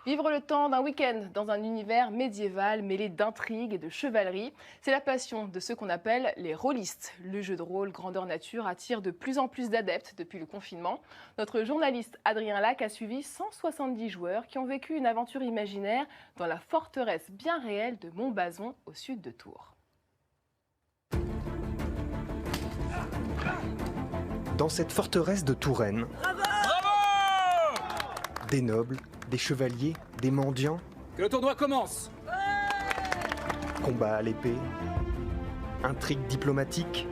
Vivre le temps d'un week-end dans un univers médiéval mêlé d'intrigues et de chevalerie, c'est la passion de ceux qu'on appelle les rôlistes. Le jeu de rôle grandeur nature attire de plus en plus d'adeptes depuis le confinement. Notre journaliste Adrien Lac a suivi 170 joueurs qui ont vécu une aventure imaginaire dans la forteresse bien réelle de Montbazon au sud de Tours. Dans cette forteresse de Touraine, des nobles, des chevaliers, des mendiants. Que le tournoi commence! Combats à l'épée, intrigues diplomatiques.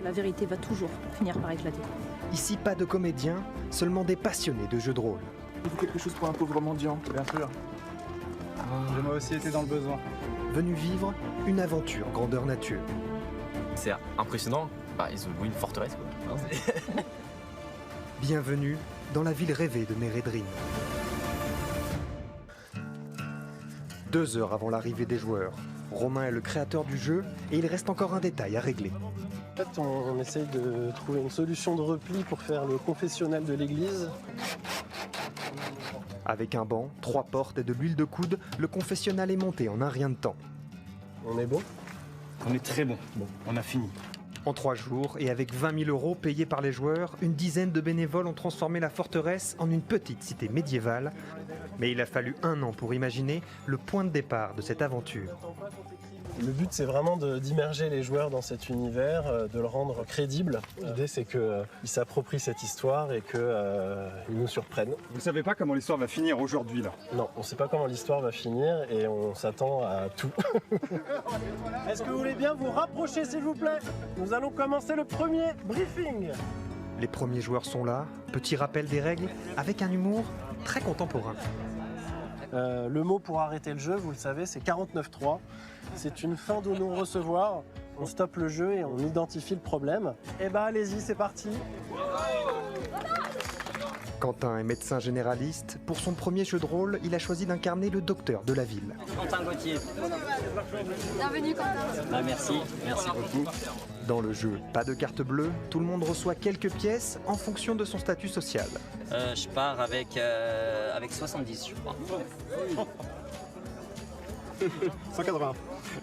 La vérité va toujours finir par éclater. Ici, pas de comédiens, seulement des passionnés de jeux de rôle. Il faut quelque chose pour un pauvre mendiant. Bien sûr. J'ai moi aussi été dans le besoin. Venus vivre une aventure grandeur nature. C'est impressionnant, ils ont loué une forteresse quoi. Bienvenue dans la ville rêvée de Mérédrine. 2 heures avant l'arrivée des joueurs, Romain est le créateur du jeu et il reste encore un détail à régler. En fait, on essaye de trouver une solution de repli pour faire le confessionnal de l'église. Avec un banc, 3 portes et de l'huile de coude, le confessionnal est monté en un rien de temps. On est bon? On est très bon. Bon, on a fini. En 3 jours, et avec 20 000 € payés par les joueurs, une dizaine de bénévoles ont transformé la forteresse en une petite cité médiévale. Mais il a fallu 1 an pour imaginer le point de départ de cette aventure. Le but, c'est vraiment d'immerger les joueurs dans cet univers, de le rendre crédible. L'idée, c'est qu'ils s'approprient cette histoire et qu'ils nous surprennent. Vous savez pas comment l'histoire va finir aujourd'hui là? Non, on ne sait pas comment l'histoire va finir et on s'attend à tout. Est-ce que vous voulez bien vous rapprocher, s'il vous plaît? Nous allons commencer le premier briefing. Les premiers joueurs sont là, petit rappel des règles, avec un humour très contemporain. Le mot pour arrêter le jeu, vous le savez, c'est 49.3. C'est une fin de non-recevoir. On stoppe le jeu et on identifie le problème. Eh ben allez-y, c'est parti. Quentin est médecin généraliste. Pour son premier jeu de rôle, il a choisi d'incarner le docteur de la ville. Quentin Gauthier. Bienvenue Quentin. Merci beaucoup. Dans le jeu, pas de carte bleue, tout le monde reçoit quelques pièces en fonction de son statut social. Je pars avec 70, je crois. 180.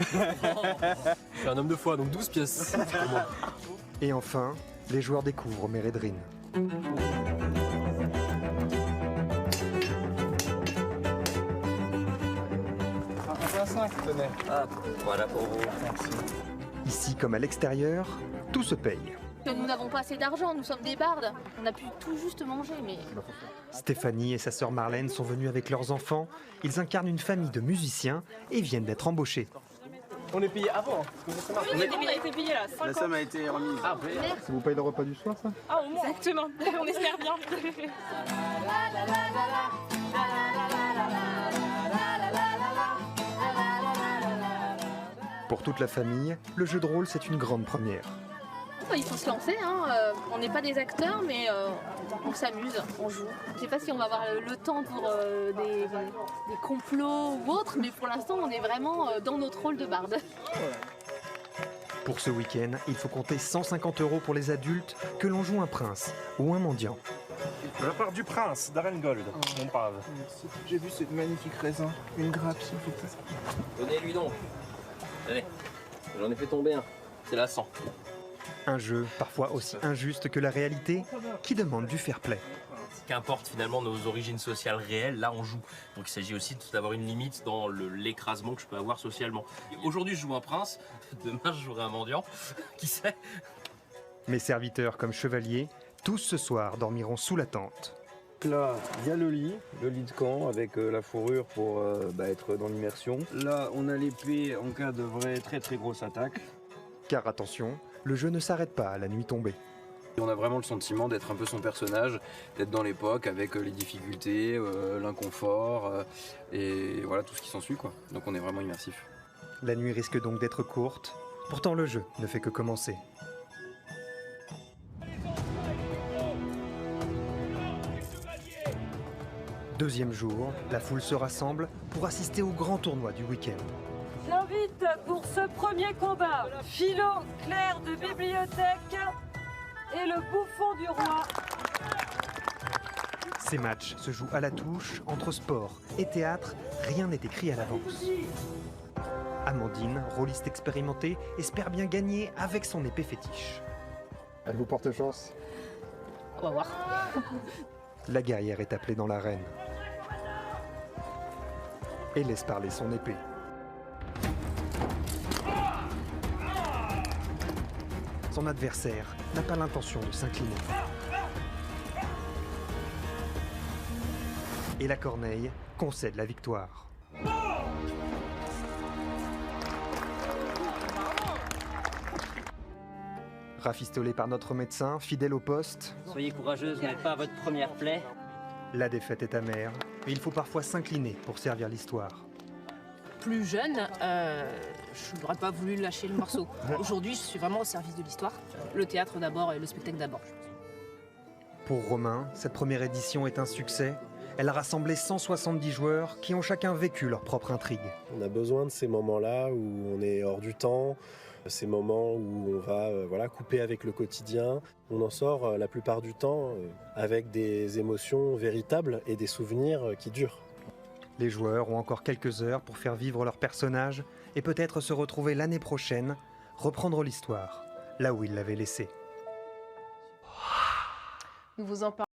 Je suis un homme de foi, donc 12 pièces. Et enfin, les joueurs découvrent Mérédrine. 5, tenez. Ah, voilà pour vous. Merci. Ici comme à l'extérieur, tout se paye. Nous n'avons pas assez d'argent, nous sommes des bardes. On a pu tout juste manger, mais... Stéphanie et sa sœur Marlène sont venues avec leurs enfants. Ils incarnent une famille de musiciens et viennent d'être embauchés. On est payé avant. On a été payé là, 50. La somme a été remise. Ah, merci. Ça vous paye le repas du soir, ça? Ah, au moins. Exactement, on espère bien. Pour toute la famille, le jeu de rôle, c'est une grande première. Il faut se lancer, hein. On n'est pas des acteurs, mais on s'amuse, on joue. Je ne sais pas si on va avoir le temps pour des complots ou autres, mais pour l'instant, on est vraiment dans notre rôle de barde. Pour ce week-end, il faut compter 150 € pour les adultes que l'on joue un prince ou un mendiant. De la part du prince d'Arengold, mon brave. Merci. J'ai vu cette magnifique raisin. Une grappe, s'il vous plaît. Donnez-lui donc. Allez, j'en ai fait tomber un. C'est la 100. Un jeu parfois aussi injuste que la réalité qui demande du fair play. Qu'importe finalement nos origines sociales réelles, là on joue. Donc il s'agit aussi d'avoir une limite dans l'écrasement que je peux avoir socialement. Aujourd'hui je joue un prince, demain je jouerai un mendiant, qui sait? Mes serviteurs comme chevaliers, tous ce soir dormiront sous la tente. Là, il y a le lit de camp avec la fourrure pour être dans l'immersion. Là, on a l'épée en cas de vraie très grosse attaque. Car attention, le jeu ne s'arrête pas à la nuit tombée. Et on a vraiment le sentiment d'être un peu son personnage, d'être dans l'époque avec les difficultés, l'inconfort et voilà tout ce qui s'ensuit quoi. Donc on est vraiment immersif. La nuit risque donc d'être courte, pourtant le jeu ne fait que commencer. Deuxième jour, la foule se rassemble pour assister au grand tournoi du week-end. J'invite pour ce premier combat Philo, Claire de Bibliothèque et le bouffon du roi. Ces matchs se jouent à la touche, entre sport et théâtre, rien n'est écrit à l'avance. Amandine, rôliste expérimentée, espère bien gagner avec son épée fétiche. Elle vous porte chance? On va voir. La guerrière est appelée dans l'arène et laisse parler son épée. Son adversaire n'a pas l'intention de s'incliner. Et la corneille concède la victoire. Rafistolée par notre médecin, fidèle au poste, Soyez courageuse, vous n'êtes pas à votre première plaie. la défaite est amère, mais il faut parfois s'incliner pour servir l'histoire. Plus jeune, je n'aurais pas voulu lâcher le morceau. Aujourd'hui, je suis vraiment au service de l'histoire. Le théâtre d'abord et le spectacle d'abord. Pour Romain, cette première édition est un succès. Elle a rassemblé 170 joueurs qui ont chacun vécu leur propre intrigue. On a besoin de ces moments-là où on est hors du temps, ces moments où on va couper avec le quotidien. On en sort la plupart du temps avec des émotions véritables et des souvenirs qui durent. Les joueurs ont encore quelques heures pour faire vivre leur personnage et peut-être se retrouver l'année prochaine, reprendre l'histoire là où ils l'avaient laissée. Nous vous en parlons.